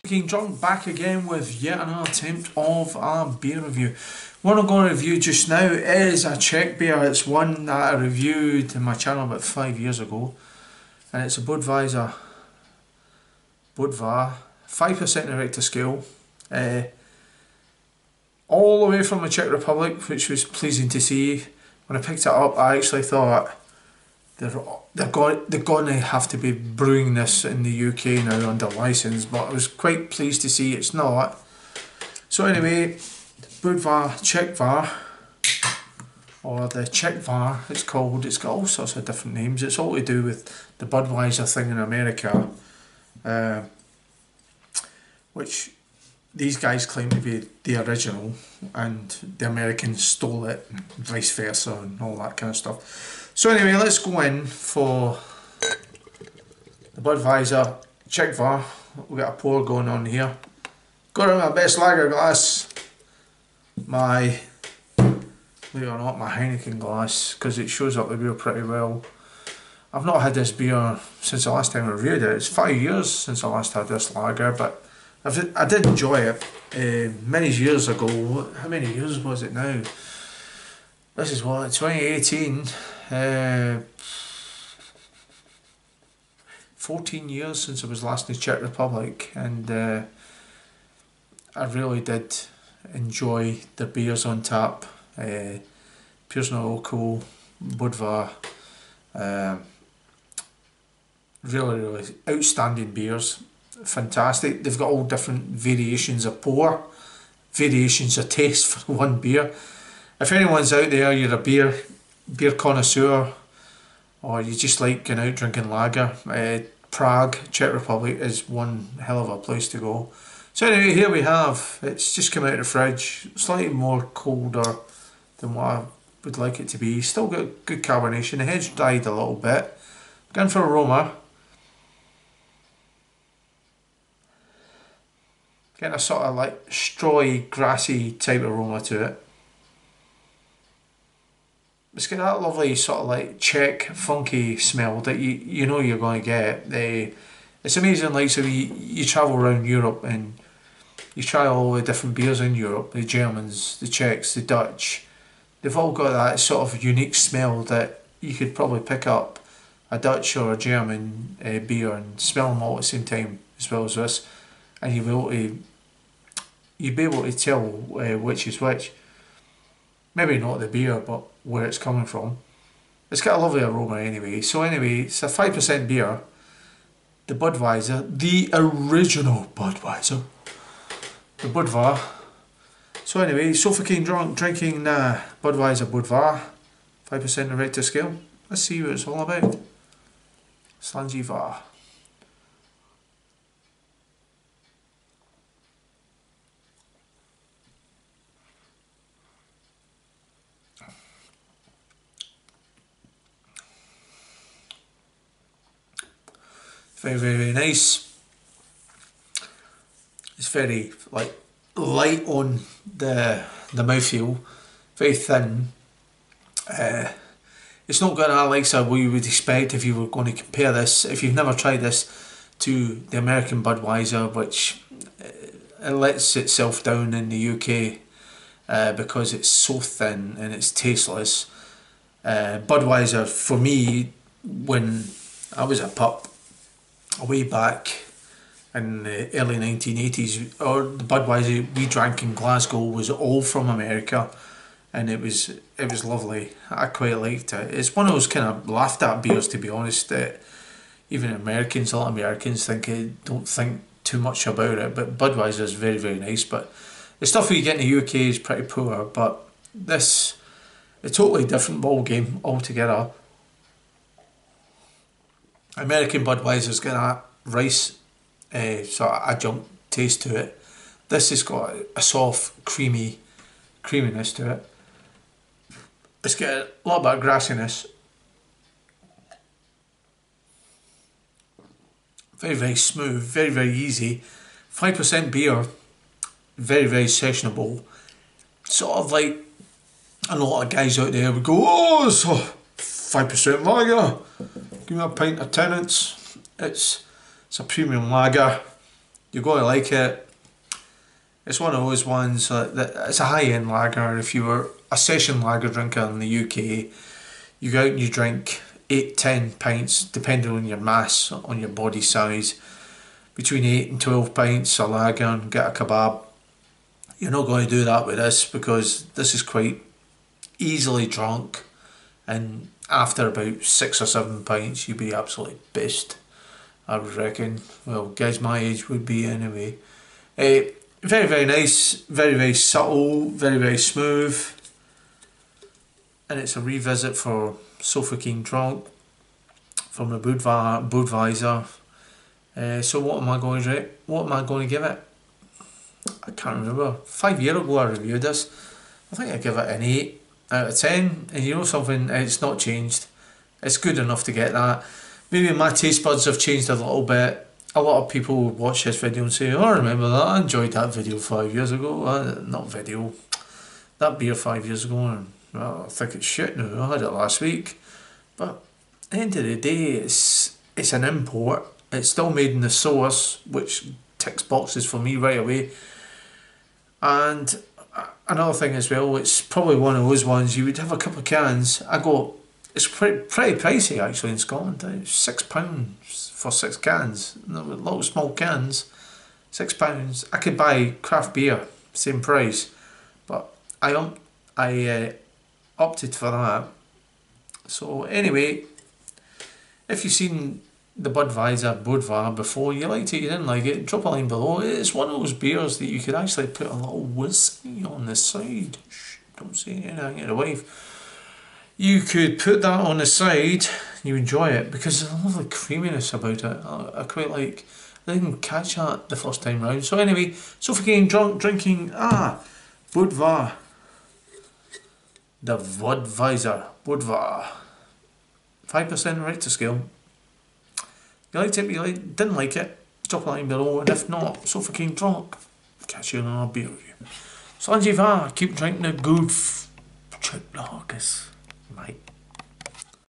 Fucking drunk, back again with yet another attempt of a beer review. What I'm going to review just now is a Czech beer. It's one that I reviewed in my channel about 5 years ago, and it's a Budweiser Budvar, 5% in the Richter scale, all the way from the Czech Republic, which was pleasing to see. When I picked it up, I actually thought they're going to have to be brewing this in the UK now under license, but I was quite pleased to see it's not. So anyway, Budvar Czech Var, or the Czech Var it's called. It's got all sorts of different names. It's all to do with the Budweiser thing in America, which these guys claim to be the original and the Americans stole it, and vice versa, and all that kind of stuff. So anyway, let's go in for the Budweiser Czech Var. We've got a pour going on here. Got in my best lager glass, believe it or not, my Heineken glass, because it shows up the beer pretty well. I've not had this beer since the last time I reviewed it. It's 5 years since I last had this lager, but I did enjoy it many years ago. How many years was it now? This is what, 2018. 14 years since I was last in the Czech Republic, and I really did enjoy the beers on tap. Pilsner Oko, Budvar, really outstanding beers, fantastic. They've got all different variations of pour, variations of taste for one beer. If anyone's out there, you're a beer connoisseur, or you just like going out drinking lager, Prague, Czech Republic is one hell of a place to go. So anyway, here we have, it's just come out of the fridge, slightly more colder than what I would like it to be. Still got good carbonation, the head's dried a little bit. Going for aroma, getting a sort of like strawy, grassy type aroma to it. It's got that lovely sort of like Czech funky smell that you know you're going to get. It's amazing, like, so you travel around Europe and you try all the different beers in Europe, the Germans, the Czechs, the Dutch. They've all got that sort of unique smell that you could probably pick up a Dutch or a German beer and smell them all at the same time as well as this, and you'd be able to tell which is which. Maybe not the beer, but where it's coming from. It's got a lovely aroma anyway. So anyway, it's a 5% beer. The Budweiser, the original Budweiser. The Budvar. So anyway, so fucking drunk drinking Budweiser Budvar. 5% in the Richter scale. Let's see what it's all about. Slangy Var. Very nice. It's very like light on the mouthfeel, very thin. It's not got that like what you would expect if you were going to compare this, if you've never tried this, to the American Budweiser, which it lets itself down in the UK because it's so thin and it's tasteless. Budweiser, for me, when I was a pup, way back in the early 1980s, or the Budweiser we drank in Glasgow was all from America, and it was lovely. I quite liked it. It's one of those kind of laughed at beers, to be honest, that even Americans, a lot of Americans don't think too much about it, but Budweiser is very nice. But the stuff we get in the UK is pretty poor, but this, a totally different ball game altogether. American Budweiser's got that rice sort of adjunct taste to it. This has got a soft, creaminess to it. It's got a little bit of grassiness. Very smooth, very easy. 5% beer, very sessionable. Sort of like a lot of guys out there would go, oh, it's a 5% lager. Give me a pint of Tennent's. It's a premium lager. You're going to like it. It's one of those ones that it's a high-end lager. If you were a session lager drinker in the UK, you go out and you drink 8-10 pints, depending on your mass, on your body size, between 8 and 12 pints of lager and get a kebab. You're not going to do that with this, because this is quite easily drunk, and after about 6 or 7 pints you'd be absolutely pissed, I would reckon. Well, guys my age would be anyway. Very, very nice, very, very subtle, very, very smooth, and it's a revisit for So Fucking Drunk from the Budweiser. So what am I going to rate? What am I going to give it? I can't remember. 5 years ago I reviewed this. I think I give it an 8 out of 10, and you know something, it's not changed. It's good enough to get that. Maybe my taste buds have changed a little bit. A lot of people would watch this video and say, oh, I remember that, I enjoyed that video 5 years ago. Not video, that beer 5 years ago, and well, I think it's shit now. I had it last week. But at the end of the day, it's an import. It's still made in the source, which ticks boxes for me right away. And another thing as well, it's probably one of those ones you would have a couple of cans. It's pretty pricey actually in Scotland. It's £6 for 6 cans. Little small cans, £6. I could buy craft beer, same price, but I opted for that. So anyway, if you've seen the Budweiser Budvar before, you liked it, you didn't like it, drop a line below. It's one of those beers that you could actually put a little whiskey on the side. Shh, don't say anything to the wife. You could put that on the side, you enjoy it, because there's a lovely creaminess about it. I quite like. I didn't catch that the first time round. So anyway, So Fucking Drunk drinking Budvar. The Budweiser Budvar. 5% right to scale. You liked it, you didn't like it, drop a line below, and if not, So Fucking Drunk. Catch you on another beer review. Slangy Va, keep drinking the good chip lagers, mate.